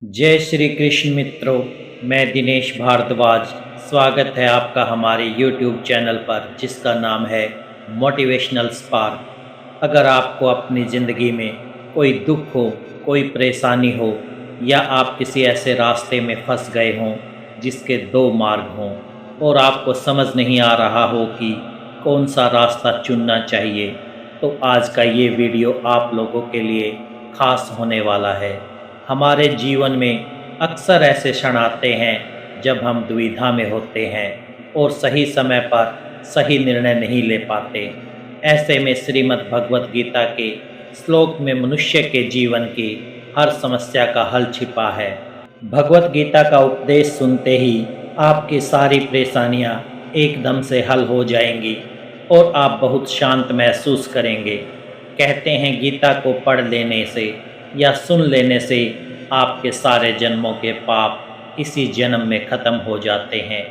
जय श्री कृष्ण मित्रों। मैं दिनेश भारद्वाज। स्वागत है आपका हमारे YouTube चैनल पर जिसका नाम है मोटिवेशनल स्पार्क। अगर आपको अपनी ज़िंदगी में कोई दुख हो, कोई परेशानी हो या आप किसी ऐसे रास्ते में फंस गए हों जिसके दो मार्ग हों और आपको समझ नहीं आ रहा हो कि कौन सा रास्ता चुनना चाहिए, तो आज का ये वीडियो आप लोगों के लिए खास होने वाला है। हमारे जीवन में अक्सर ऐसे क्षण आते हैं जब हम दुविधा में होते हैं और सही समय पर सही निर्णय नहीं ले पाते। ऐसे में श्रीमद् भगवत गीता के श्लोक में मनुष्य के जीवन की हर समस्या का हल छिपा है। भगवत गीता का उपदेश सुनते ही आपकी सारी परेशानियां एकदम से हल हो जाएंगी और आप बहुत शांत महसूस करेंगे। कहते हैं गीता को पढ़ लेने से या सुन लेने से आपके सारे जन्मों के पाप इसी जन्म में ख़त्म हो जाते हैं।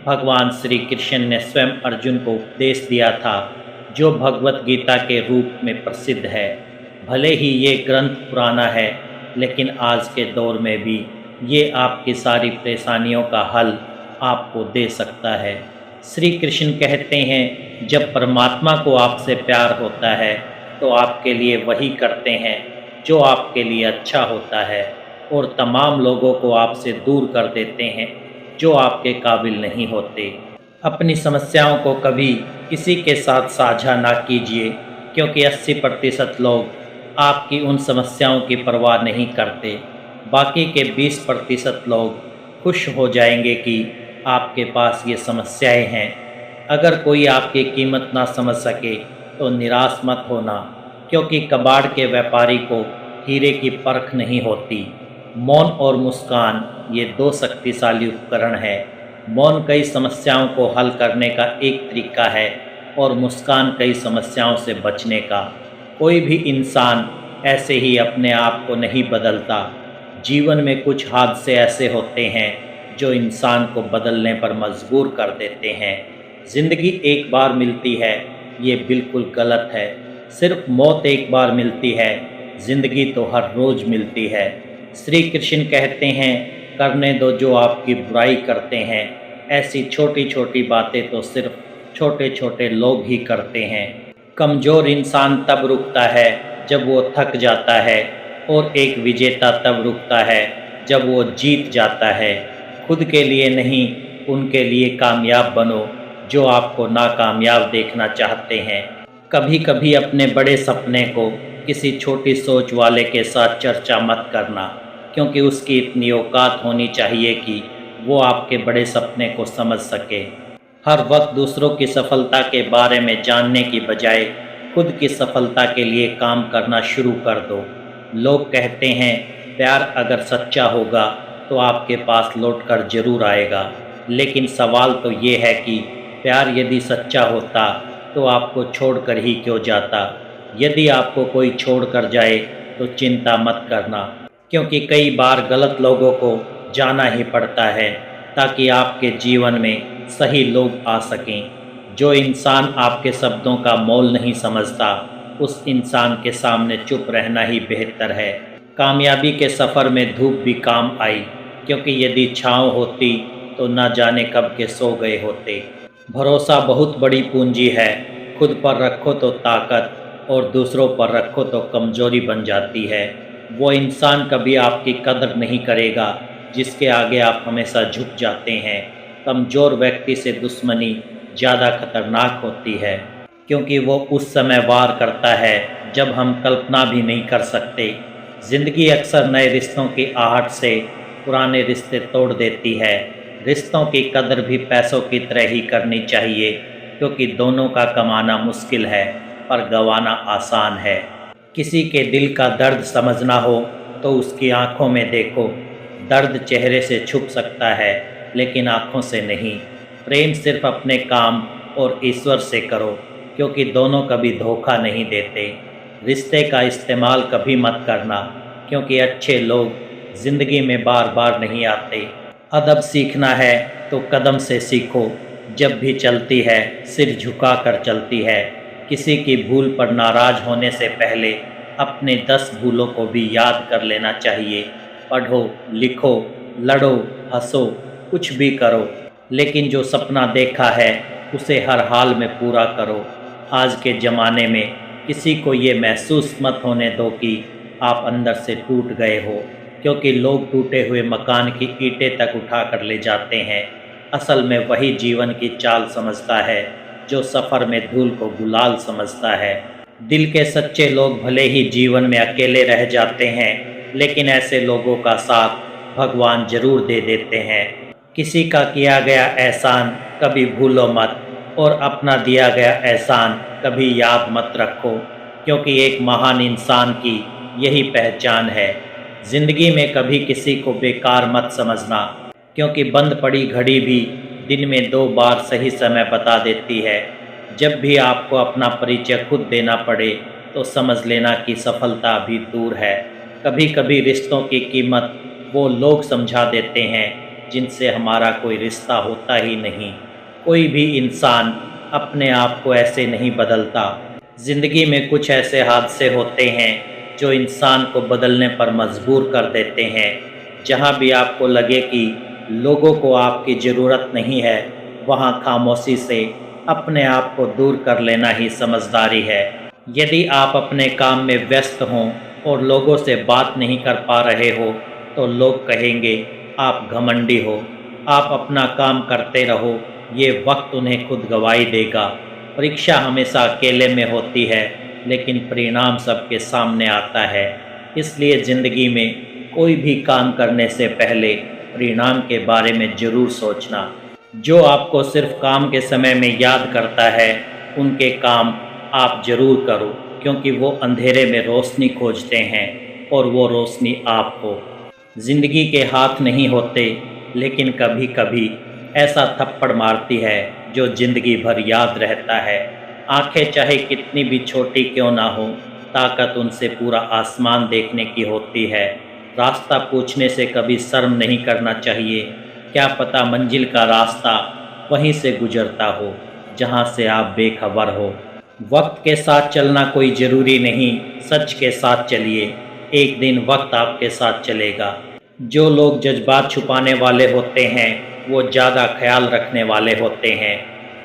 भगवान श्री कृष्ण ने स्वयं अर्जुन को उपदेश दिया था, जो भगवत गीता के रूप में प्रसिद्ध है। भले ही ये ग्रंथ पुराना है, लेकिन आज के दौर में भी ये आपकी सारी परेशानियों का हल आपको दे सकता है। श्री कृष्ण कहते हैं, जब परमात्मा को आपसे प्यार होता है तो आपके लिए वही करते हैं जो आपके लिए अच्छा होता है और तमाम लोगों को आपसे दूर कर देते हैं जो आपके काबिल नहीं होते। अपनी समस्याओं को कभी किसी के साथ साझा ना कीजिए, क्योंकि 80% लोग आपकी उन समस्याओं की परवाह नहीं करते। बाकी के 20% लोग खुश हो जाएंगे कि आपके पास ये समस्याएं हैं। अगर कोई आपकी कीमत ना समझ सके तो निराश मत होना, क्योंकि कबाड़ के व्यापारी को हीरे की परख नहीं होती। मौन और मुस्कान ये दो शक्तिशाली उपकरण हैं। मौन कई समस्याओं को हल करने का एक तरीका है और मुस्कान कई समस्याओं से बचने का। कोई भी इंसान ऐसे ही अपने आप को नहीं बदलता। जीवन में कुछ हादसे ऐसे होते हैं जो इंसान को बदलने पर मजबूर कर देते हैं। ज़िंदगी एक बार मिलती है, ये बिल्कुल गलत है। सिर्फ मौत एक बार मिलती है, ज़िंदगी तो हर रोज़ मिलती है। श्री कृष्ण कहते हैं, करने दो जो आपकी बुराई करते हैं। ऐसी छोटी छोटी बातें तो सिर्फ छोटे छोटे लोग ही करते हैं। कमज़ोर इंसान तब रुकता है जब वो थक जाता है, और एक विजेता तब रुकता है जब वो जीत जाता है। खुद के लिए नहीं, उनके लिए कामयाब बनो जो आपको नाकामयाब देखना चाहते हैं। कभी कभी अपने बड़े सपने को किसी छोटी सोच वाले के साथ चर्चा मत करना, क्योंकि उसकी इतनी औकात होनी चाहिए कि वो आपके बड़े सपने को समझ सके। हर वक्त दूसरों की सफलता के बारे में जानने की बजाय खुद की सफलता के लिए काम करना शुरू कर दो। लोग कहते हैं, प्यार अगर सच्चा होगा तो आपके पास लौट कर जरूर आएगा। लेकिन सवाल तो ये है कि प्यार यदि सच्चा होता तो आपको छोड़कर ही क्यों जाता। यदि आपको कोई छोड़ कर जाए तो चिंता मत करना, क्योंकि कई बार गलत लोगों को जाना ही पड़ता है ताकि आपके जीवन में सही लोग आ सकें। जो इंसान आपके शब्दों का मोल नहीं समझता, उस इंसान के सामने चुप रहना ही बेहतर है। कामयाबी के सफ़र में धूप भी काम आई, क्योंकि यदि छाँव होती तो न जाने कब के सो गए होते। भरोसा बहुत बड़ी पूंजी है। खुद पर रखो तो ताकत और दूसरों पर रखो तो कमज़ोरी बन जाती है। वो इंसान कभी आपकी कदर नहीं करेगा जिसके आगे आप हमेशा झुक जाते हैं। कमज़ोर व्यक्ति से दुश्मनी ज़्यादा खतरनाक होती है, क्योंकि वो उस समय वार करता है जब हम कल्पना भी नहीं कर सकते। ज़िंदगी अक्सर नए रिश्तों की आहट से पुराने रिश्ते तोड़ देती है। रिश्तों की कदर भी पैसों की तरह ही करनी चाहिए, क्योंकि दोनों का कमाना मुश्किल है पर गंवाना आसान है। किसी के दिल का दर्द समझना हो तो उसकी आंखों में देखो। दर्द चेहरे से छुप सकता है, लेकिन आंखों से नहीं। प्रेम सिर्फ अपने काम और ईश्वर से करो, क्योंकि दोनों कभी धोखा नहीं देते। रिश्ते का इस्तेमाल कभी मत करना, क्योंकि अच्छे लोग ज़िंदगी में बार बार नहीं आते। अदब सीखना है तो कदम से सीखो। जब भी चलती है सिर झुका कर चलती है। किसी की भूल पर नाराज़ होने से पहले अपने 10 भूलों को भी याद कर लेना चाहिए। पढ़ो, लिखो, लड़ो, हंसो, कुछ भी करो, लेकिन जो सपना देखा है उसे हर हाल में पूरा करो। आज के ज़माने में किसी को ये महसूस मत होने दो कि आप अंदर से टूट गए हो, क्योंकि लोग टूटे हुए मकान की ईंटें तक उठा कर ले जाते हैं। असल में वही जीवन की चाल समझता है जो सफ़र में धूल को गुलाल समझता है। दिल के सच्चे लोग भले ही जीवन में अकेले रह जाते हैं, लेकिन ऐसे लोगों का साथ भगवान जरूर दे देते हैं। किसी का किया गया एहसान कभी भूलो मत, और अपना दिया गया एहसान कभी याद मत रखो, क्योंकि एक महान इंसान की यही पहचान है। ज़िंदगी में कभी किसी को बेकार मत समझना, क्योंकि बंद पड़ी घड़ी भी दिन में 2 बार सही समय बता देती है। जब भी आपको अपना परिचय खुद देना पड़े तो समझ लेना कि सफलता अभी दूर है। कभी कभी रिश्तों की कीमत वो लोग समझा देते हैं जिनसे हमारा कोई रिश्ता होता ही नहीं। कोई भी इंसान अपने आप को ऐसे नहीं बदलता। ज़िंदगी में कुछ ऐसे हादसे होते हैं जो इंसान को बदलने पर मजबूर कर देते हैं। जहाँ भी आपको लगे कि लोगों को आपकी ज़रूरत नहीं है, वहाँ खामोशी से अपने आप को दूर कर लेना ही समझदारी है। यदि आप अपने काम में व्यस्त हों और लोगों से बात नहीं कर पा रहे हो, तो लोग कहेंगे आप घमंडी हो। आप अपना काम करते रहो, ये वक्त उन्हें खुद गवाही देगा। परीक्षा हमेशा अकेले में होती है, लेकिन परिणाम सबके सामने आता है। इसलिए ज़िंदगी में कोई भी काम करने से पहले परिणाम के बारे में ज़रूर सोचना। जो आपको सिर्फ काम के समय में याद करता है, उनके काम आप ज़रूर करो, क्योंकि वो अंधेरे में रोशनी खोजते हैं और वो रोशनी आप हो। ज़िंदगी के हाथ नहीं होते, लेकिन कभी कभी ऐसा थप्पड़ मारती है जो ज़िंदगी भर याद रहता है। आंखें चाहे कितनी भी छोटी क्यों ना हो, ताकत उनसे पूरा आसमान देखने की होती है। रास्ता पूछने से कभी शर्म नहीं करना चाहिए। क्या पता मंजिल का रास्ता वहीं से गुजरता हो जहां से आप बेखबर हो। वक्त के साथ चलना कोई ज़रूरी नहीं, सच के साथ चलिए, एक दिन वक्त आपके साथ चलेगा। जो लोग जज्बात छुपाने वाले होते हैं वो ज़्यादा ख्याल रखने वाले होते हैं।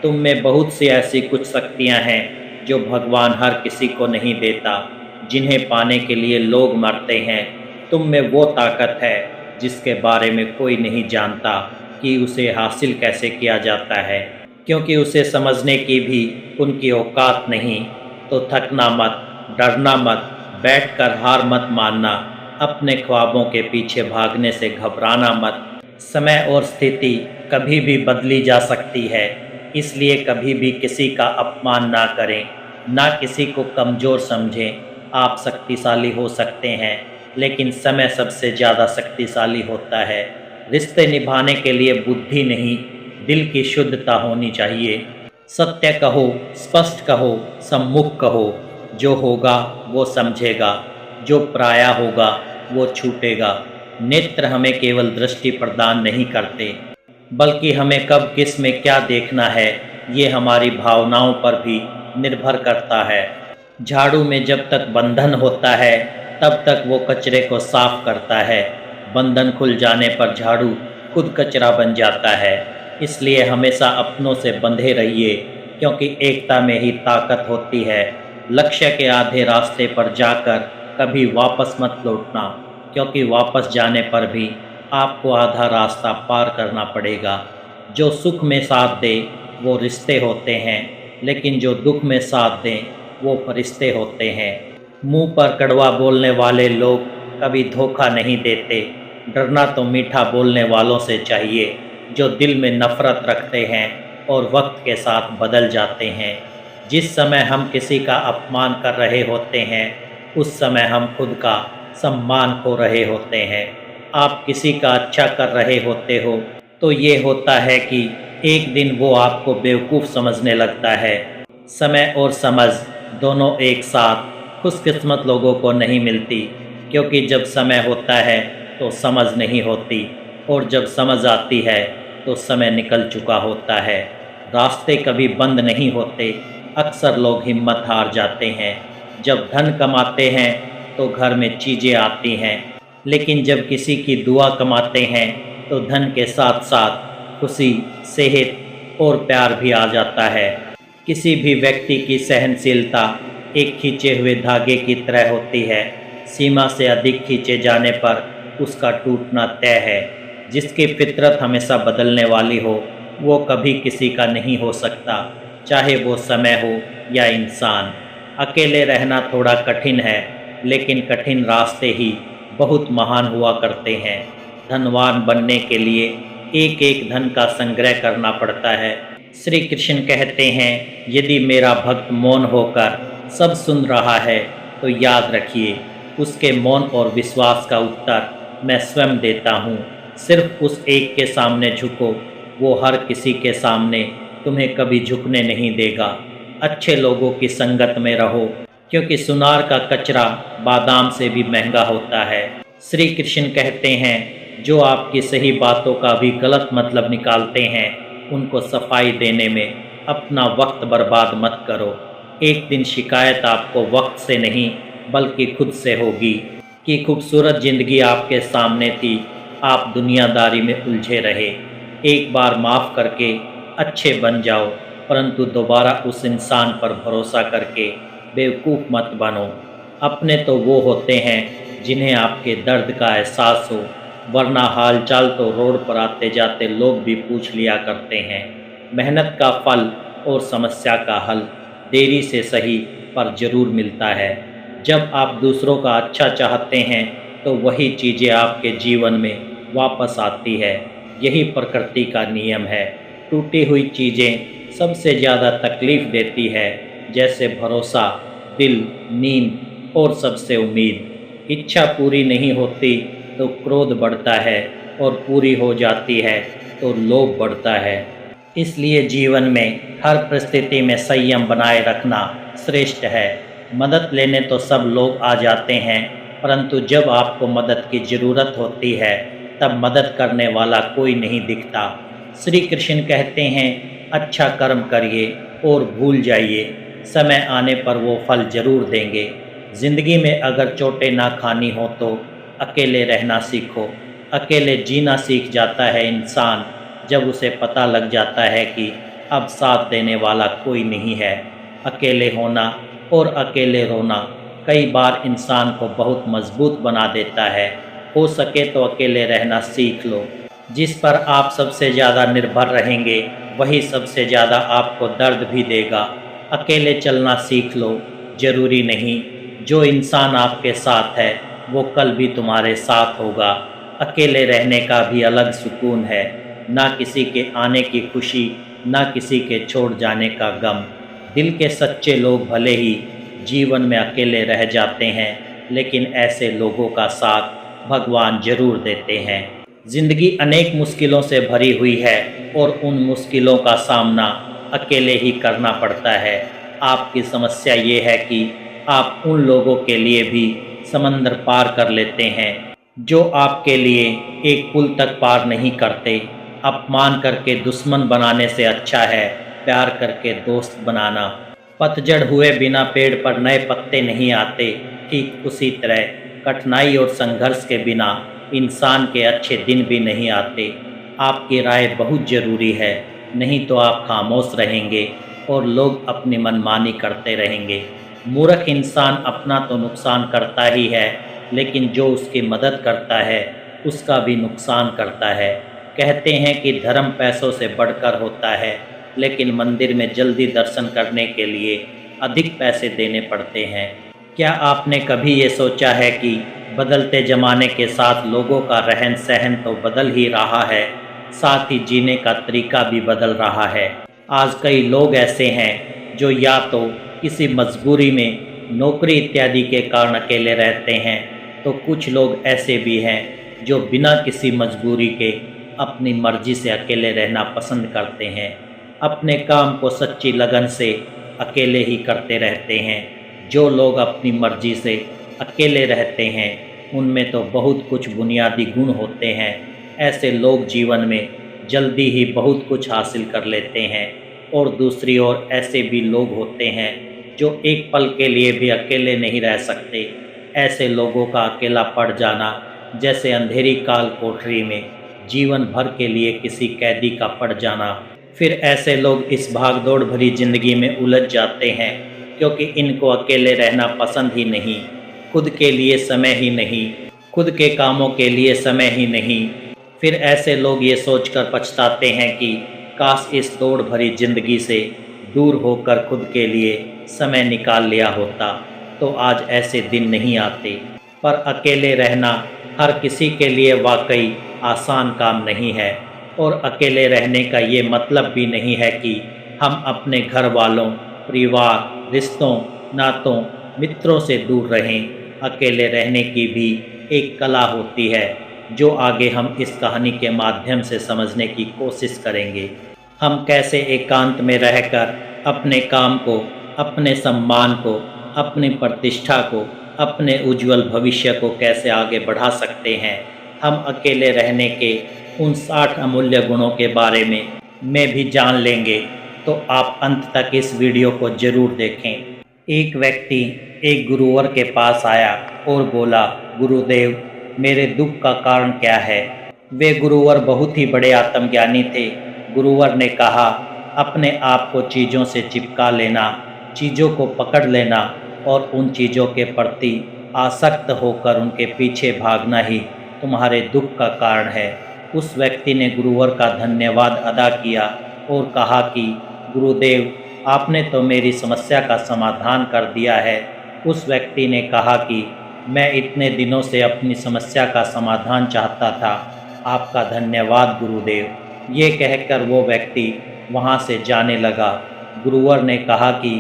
तुम में बहुत सी ऐसी कुछ शक्तियाँ हैं जो भगवान हर किसी को नहीं देता, जिन्हें पाने के लिए लोग मरते हैं। तुम में वो ताकत है जिसके बारे में कोई नहीं जानता कि उसे हासिल कैसे किया जाता है, क्योंकि उसे समझने की भी उनकी औकात नहीं। तो थकना मत, डरना मत, बैठकर हार मत मानना, अपने ख्वाबों के पीछे भागने से घबराना मत। समय और स्थिति कभी भी बदली जा सकती है, इसलिए कभी भी किसी का अपमान ना करें, ना किसी को कमज़ोर समझें। आप शक्तिशाली हो सकते हैं, लेकिन समय सबसे ज़्यादा शक्तिशाली होता है। रिश्ते निभाने के लिए बुद्धि नहीं, दिल की शुद्धता होनी चाहिए। सत्य कहो, स्पष्ट कहो, सम्मुख कहो। जो होगा वो समझेगा, जो पराया होगा वो छूटेगा। नेत्र हमें केवल दृष्टि प्रदान नहीं करते, बल्कि हमें कब किस में क्या देखना है ये हमारी भावनाओं पर भी निर्भर करता है। झाड़ू में जब तक बंधन होता है तब तक वो कचरे को साफ करता है। बंधन खुल जाने पर झाड़ू खुद कचरा बन जाता है। इसलिए हमेशा अपनों से बंधे रहिए, क्योंकि एकता में ही ताकत होती है। लक्ष्य के आधे रास्ते पर जाकर कभी वापस मत लौटना, क्योंकि वापस जाने पर भी आपको आधा रास्ता पार करना पड़ेगा। जो सुख में साथ दे वो रिश्ते होते हैं, लेकिन जो दुख में साथ दें वो फरिश्ते होते हैं। मुंह पर कड़वा बोलने वाले लोग कभी धोखा नहीं देते। डरना तो मीठा बोलने वालों से चाहिए, जो दिल में नफ़रत रखते हैं और वक्त के साथ बदल जाते हैं। जिस समय हम किसी का अपमान कर रहे होते हैं, उस समय हम खुद का सम्मान खो रहे होते हैं। आप किसी का अच्छा कर रहे होते हो तो ये होता है कि एक दिन वो आपको बेवकूफ़ समझने लगता है। समय और समझ दोनों एक साथ खुशकिस्मत लोगों को नहीं मिलती, क्योंकि जब समय होता है तो समझ नहीं होती, और जब समझ आती है तो समय निकल चुका होता है। रास्ते कभी बंद नहीं होते, अक्सर लोग हिम्मत हार जाते हैं। जब धन कमाते हैं तो घर में चीज़ें आती हैं, लेकिन जब किसी की दुआ कमाते हैं तो धन के साथ साथ खुशी, सेहत और प्यार भी आ जाता है। किसी भी व्यक्ति की सहनशीलता एक खींचे हुए धागे की तरह होती है। सीमा से अधिक खींचे जाने पर उसका टूटना तय है। जिसकी फितरत हमेशा बदलने वाली हो वो कभी किसी का नहीं हो सकता, चाहे वो समय हो या इंसान। अकेले रहना थोड़ा कठिन है, लेकिन कठिन रास्ते ही बहुत महान हुआ करते हैं। धनवान बनने के लिए एक एक धन का संग्रह करना पड़ता है। श्री कृष्ण कहते हैं, यदि मेरा भक्त मौन होकर सब सुन रहा है तो याद रखिए, उसके मौन और विश्वास का उत्तर मैं स्वयं देता हूँ। सिर्फ उस एक के सामने झुको, वो हर किसी के सामने तुम्हें कभी झुकने नहीं देगा। अच्छे लोगों की संगत में रहो, क्योंकि सुनार का कचरा बादाम से भी महंगा होता है। श्री कृष्ण कहते हैं, जो आपकी सही बातों का भी गलत मतलब निकालते हैं, उनको सफाई देने में अपना वक्त बर्बाद मत करो। एक दिन शिकायत आपको वक्त से नहीं बल्कि खुद से होगी कि खूबसूरत ज़िंदगी आपके सामने थी, आप दुनियादारी में उलझे रहे। एक बार माफ़ करके अच्छे बन जाओ, परंतु दोबारा उस इंसान पर भरोसा करके बेवकूफ़ मत बनो। अपने तो वो होते हैं जिन्हें आपके दर्द का एहसास हो, वरना हाल चाल तो रोड पर आते जाते लोग भी पूछ लिया करते हैं। मेहनत का फल और समस्या का हल देरी से सही पर ज़रूर मिलता है। जब आप दूसरों का अच्छा चाहते हैं तो वही चीज़ें आपके जीवन में वापस आती है। यही प्रकृति का नियम है। टूटी हुई चीज़ें सबसे ज़्यादा तकलीफ़ देती है, जैसे भरोसा, दिल, नींद और सबसे उम्मीद। इच्छा पूरी नहीं होती तो क्रोध बढ़ता है, और पूरी हो जाती है तो लोभ बढ़ता है। इसलिए जीवन में हर परिस्थिति में संयम बनाए रखना श्रेष्ठ है। मदद लेने तो सब लोग आ जाते हैं, परंतु जब आपको मदद की ज़रूरत होती है तब मदद करने वाला कोई नहीं दिखता। श्री कृष्ण कहते हैं, अच्छा कर्म करिए और भूल जाइए, समय आने पर वो फल जरूर देंगे। ज़िंदगी में अगर चोटें ना खानी हो तो अकेले रहना सीखो। अकेले जीना सीख जाता है इंसान जब उसे पता लग जाता है कि अब साथ देने वाला कोई नहीं है। अकेले होना और अकेले रोना कई बार इंसान को बहुत मजबूत बना देता है। हो सके तो अकेले रहना सीख लो। जिस पर आप सबसे ज़्यादा निर्भर रहेंगे वही सबसे ज़्यादा आपको दर्द भी देगा। अकेले चलना सीख लो। ज़रूरी नहीं जो इंसान आपके साथ है वो कल भी तुम्हारे साथ होगा। अकेले रहने का भी अलग सुकून है, ना किसी के आने की खुशी, ना किसी के छोड़ जाने का गम। दिल के सच्चे लोग भले ही जीवन में अकेले रह जाते हैं, लेकिन ऐसे लोगों का साथ भगवान जरूर देते हैं। ज़िंदगी अनेक मुश्किलों से भरी हुई है और उन मुश्किलों का सामना अकेले ही करना पड़ता है। आपकी समस्या ये है कि आप उन लोगों के लिए भी समंदर पार कर लेते हैं जो आपके लिए एक पुल तक पार नहीं करते। अपमान करके दुश्मन बनाने से अच्छा है प्यार करके दोस्त बनाना। पतझड़ हुए बिना पेड़ पर नए पत्ते नहीं आते, ठीक उसी तरह कठिनाई और संघर्ष के बिना इंसान के अच्छे दिन भी नहीं आते। आपकी राय बहुत ज़रूरी है, नहीं तो आप खामोश रहेंगे और लोग अपनी मनमानी करते रहेंगे। मूर्ख इंसान अपना तो नुकसान करता ही है, लेकिन जो उसकी मदद करता है उसका भी नुकसान करता है। कहते हैं कि धर्म पैसों से बढ़कर होता है, लेकिन मंदिर में जल्दी दर्शन करने के लिए अधिक पैसे देने पड़ते हैं। क्या आपने कभी ये सोचा है कि बदलते ज़माने के साथ लोगों का रहन सहन तो बदल ही रहा है, साथ ही जीने का तरीका भी बदल रहा है। आज कई लोग ऐसे हैं जो या तो किसी मजबूरी में, नौकरी इत्यादि के कारण अकेले रहते हैं, तो कुछ लोग ऐसे भी हैं जो बिना किसी मजबूरी के अपनी मर्जी से अकेले रहना पसंद करते हैं। अपने काम को सच्ची लगन से अकेले ही करते रहते हैं। जो लोग अपनी मर्जी से अकेले रहते हैं उनमें तो बहुत कुछ बुनियादी गुण होते हैं। ऐसे लोग जीवन में जल्दी ही बहुत कुछ हासिल कर लेते हैं, और दूसरी ओर ऐसे भी लोग होते हैं जो एक पल के लिए भी अकेले नहीं रह सकते। ऐसे लोगों का अकेला पड़ जाना जैसे अंधेरी काल कोठरी में जीवन भर के लिए किसी कैदी का पड़ जाना। फिर ऐसे लोग इस भागदौड़ भरी जिंदगी में उलझ जाते हैं क्योंकि इनको अकेले रहना पसंद ही नहीं, खुद के लिए समय ही नहीं, खुद के कामों के लिए समय ही नहीं। फिर ऐसे लोग ये सोचकर पछताते हैं कि काश इस दौड़ भरी जिंदगी से दूर होकर खुद के लिए समय निकाल लिया होता तो आज ऐसे दिन नहीं आते। पर अकेले रहना हर किसी के लिए वाकई आसान काम नहीं है, और अकेले रहने का ये मतलब भी नहीं है कि हम अपने घर वालों, परिवार, रिश्तों, नातों, मित्रों से दूर रहें। अकेले रहने की भी एक कला होती है जो आगे हम इस कहानी के माध्यम से समझने की कोशिश करेंगे। हम कैसे एकांत में रहकर अपने काम को, अपने सम्मान को, अपनी प्रतिष्ठा को, अपने उज्जवल भविष्य को कैसे आगे बढ़ा सकते हैं। हम अकेले रहने के उन 60 अमूल्य गुणों के बारे में भी जान लेंगे, तो आप अंत तक इस वीडियो को ज़रूर देखें। एक व्यक्ति एक गुरुवर के पास आया और बोला, गुरुदेव, मेरे दुख का कारण क्या है। वे गुरुवर बहुत ही बड़े आत्मज्ञानी थे। गुरुवर ने कहा, अपने आप को चीज़ों से चिपका लेना, चीज़ों को पकड़ लेना और उन चीज़ों के प्रति आसक्त होकर उनके पीछे भागना ही तुम्हारे दुख का कारण है। उस व्यक्ति ने गुरुवर का धन्यवाद अदा किया और कहा कि गुरुदेव, आपने तो मेरी समस्या का समाधान कर दिया है। उस व्यक्ति ने कहा कि मैं इतने दिनों से अपनी समस्या का समाधान चाहता था। आपका धन्यवाद गुरुदेव। ये कहकर वो व्यक्ति वहाँ से जाने लगा। गुरुवर ने कहा कि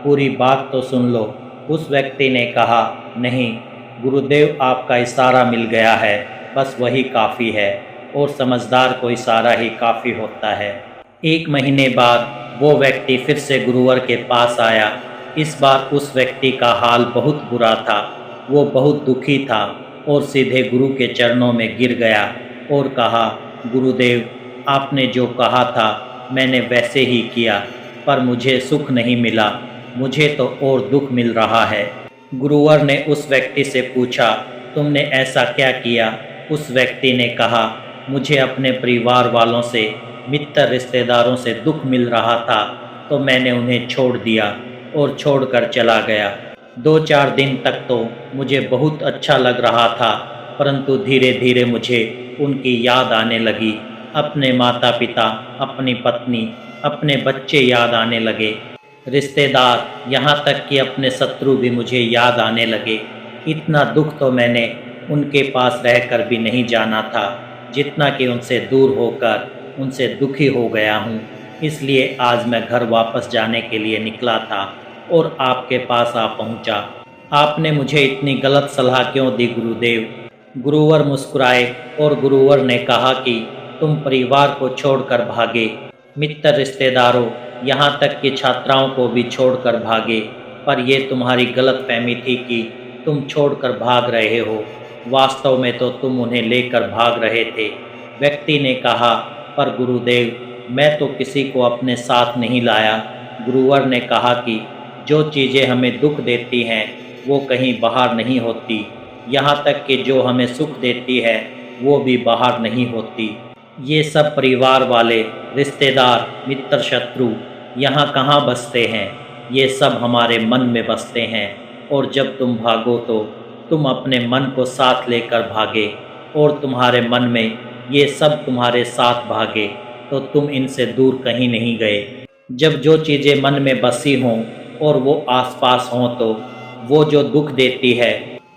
पूरी बात तो सुन लो। उस व्यक्ति ने कहा, नहीं गुरुदेव, आपका इशारा मिल गया है, बस वही काफ़ी है, और समझदार को इशारा ही काफ़ी होता है। 1 महीने बाद वो व्यक्ति फिर से गुरुवर के पास आया। इस बार उस व्यक्ति का हाल बहुत बुरा था। वो बहुत दुखी था और सीधे गुरु के चरणों में गिर गया और कहा, गुरुदेव, आपने जो कहा था मैंने वैसे ही किया, पर मुझे सुख नहीं मिला, मुझे तो और दुख मिल रहा है। गुरुवर ने उस व्यक्ति से पूछा, तुमने ऐसा क्या किया। उस व्यक्ति ने कहा, मुझे अपने परिवार वालों से, मित्र रिश्तेदारों से दुख मिल रहा था तो मैंने उन्हें छोड़ दिया और छोड़कर चला गया। 2-4 दिन तक तो मुझे बहुत अच्छा लग रहा था, परंतु धीरे धीरे मुझे उनकी याद आने लगी। अपने माता पिता, अपनी पत्नी, अपने बच्चे याद आने लगे। रिश्तेदार, यहाँ तक कि अपने शत्रु भी मुझे याद आने लगे। इतना दुख तो मैंने उनके पास रहकर भी नहीं जाना था जितना कि उनसे दूर होकर उनसे दुखी हो गया हूँ। इसलिए आज मैं घर वापस जाने के लिए निकला था और आपके पास आ पहुँचा। आपने मुझे इतनी गलत सलाह क्यों दी गुरुदेव। गुरुवर मुस्कुराए और गुरुवर ने कहा कि तुम परिवार को छोड़कर भागे, मित्र रिश्तेदारों, यहाँ तक कि छात्राओं को भी छोड़कर भागे, पर यह तुम्हारी गलतफहमी थी कि तुम छोड़कर भाग रहे हो। वास्तव में तो तुम उन्हें लेकर भाग रहे थे। व्यक्ति ने कहा, पर गुरुदेव, मैं तो किसी को अपने साथ नहीं लाया। गुरुवर ने कहा कि जो चीज़ें हमें दुख देती हैं वो कहीं बाहर नहीं होती, यहाँ तक कि जो हमें सुख देती है वो भी बाहर नहीं होती। ये सब परिवार वाले, रिश्तेदार, मित्र, शत्रु यहाँ कहाँ बसते हैं, ये सब हमारे मन में बसते हैं। और जब तुम भागो तो तुम अपने मन को साथ लेकर भागे, और तुम्हारे मन में ये सब तुम्हारे साथ भागे, तो तुम इनसे दूर कहीं नहीं गए। जब जो चीज़ें मन में बसी हों और वो आसपास हों तो वो जो दुख देती है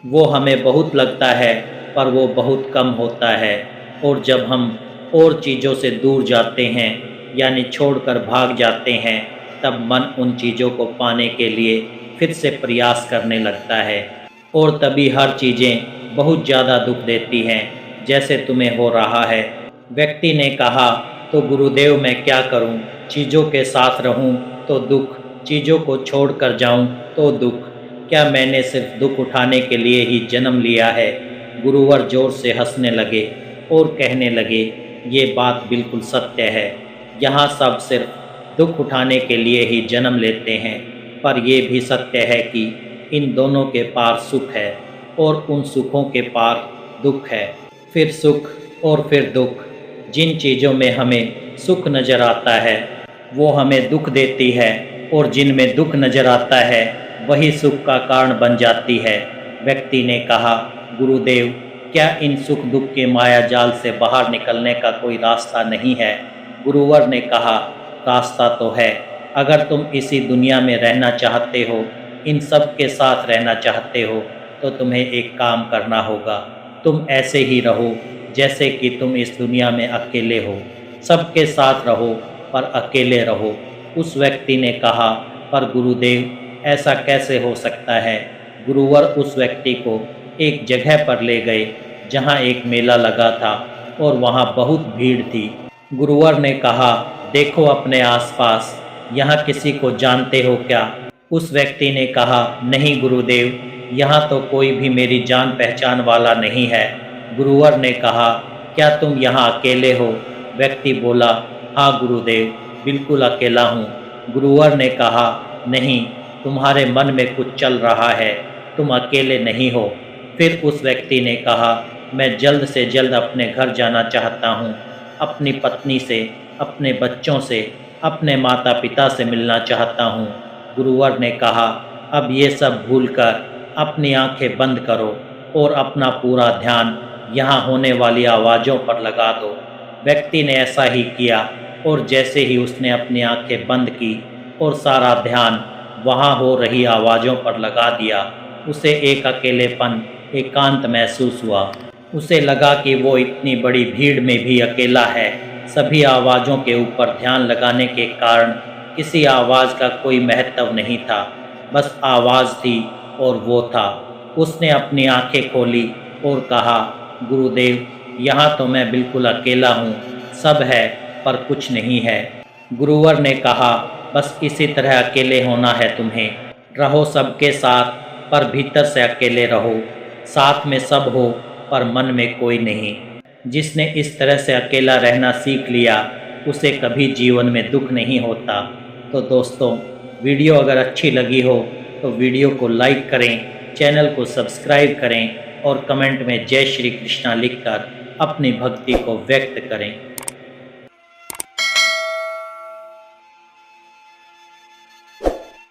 वो हमें बहुत लगता है, पर वो बहुत कम होता है। और जब हम और चीज़ों से दूर जाते हैं, यानी छोड़कर भाग जाते हैं, तब मन उन चीज़ों को पाने के लिए फिर से प्रयास करने लगता है, और तभी हर चीज़ें बहुत ज़्यादा दुख देती हैं, जैसे तुम्हें हो रहा है। व्यक्ति ने कहा, तो गुरुदेव, मैं क्या करूं? चीज़ों के साथ रहूं तो दुख, चीज़ों को छोड़कर जाऊं तो दुख। क्या मैंने सिर्फ दुख उठाने के लिए ही जन्म लिया है? गुरुवर जोर से हंसने लगे और कहने लगे, ये बात बिल्कुल सत्य है। यहाँ सब सिर्फ दुख उठाने के लिए ही जन्म लेते हैं, पर यह भी सत्य है कि इन दोनों के पार सुख है, और उन सुखों के पार दुख है, फिर सुख और फिर दुख। जिन चीज़ों में हमें सुख नज़र आता है वो हमें दुख देती है, और जिनमें दुख नज़र आता है वही सुख का कारण बन जाती है। व्यक्ति ने कहा, गुरुदेव, क्या इन सुख दुख के माया जाल से बाहर निकलने का कोई रास्ता नहीं है? गुरुवर ने कहा, रास्ता तो है। अगर तुम इसी दुनिया में रहना चाहते हो, इन सब के साथ रहना चाहते हो, तो तुम्हें एक काम करना होगा। तुम ऐसे ही रहो जैसे कि तुम इस दुनिया में अकेले हो। सबके साथ रहो पर अकेले रहो। उस व्यक्ति ने कहा, पर गुरुदेव, ऐसा कैसे हो सकता है? गुरुवर उस व्यक्ति को एक जगह पर ले गए जहाँ एक मेला लगा था और वहाँ बहुत भीड़ थी। गुरुवर ने कहा, देखो अपने आसपास, यहाँ किसी को जानते हो क्या? उस व्यक्ति ने कहा, नहीं गुरुदेव, यहाँ तो कोई भी मेरी जान पहचान वाला नहीं है। गुरुवर ने कहा, क्या तुम यहाँ अकेले हो? व्यक्ति बोला, हाँ गुरुदेव, बिल्कुल अकेला हूँ। गुरुवर ने कहा, नहीं, तुम्हारे मन में कुछ चल रहा है, तुम अकेले नहीं हो। फिर उस व्यक्ति ने कहा, मैं जल्द से जल्द अपने घर जाना चाहता हूँ, अपनी पत्नी से, अपने बच्चों से, अपने माता पिता से मिलना चाहता हूँ। गुरुवर ने कहा, अब ये सब भूलकर अपनी आंखें बंद करो और अपना पूरा ध्यान यहाँ होने वाली आवाज़ों पर लगा दो। व्यक्ति ने ऐसा ही किया, और जैसे ही उसने अपनी आंखें बंद की और सारा ध्यान वहाँ हो रही आवाज़ों पर लगा दिया, उसे एक अकेलेपन, एकांत महसूस हुआ। उसे लगा कि वो इतनी बड़ी भीड़ में भी अकेला है। सभी आवाज़ों के ऊपर ध्यान लगाने के कारण किसी आवाज़ का कोई महत्व नहीं था, बस आवाज़ थी और वो था। उसने अपनी आंखें खोली और कहा, गुरुदेव, यहाँ तो मैं बिल्कुल अकेला हूँ, सब है पर कुछ नहीं है। गुरुवर ने कहा, बस इसी तरह अकेले होना है तुम्हें। रहो सबके साथ पर भीतर से अकेले रहो। साथ में सब हो पर मन में कोई नहीं। जिसने इस तरह से अकेला रहना सीख लिया उसे कभी जीवन में दुख नहीं होता। तो दोस्तों, वीडियो अगर अच्छी लगी हो तो वीडियो को लाइक करें, चैनल को सब्सक्राइब करें और कमेंट में जय श्री कृष्णा लिखकर अपनी भक्ति को व्यक्त करें।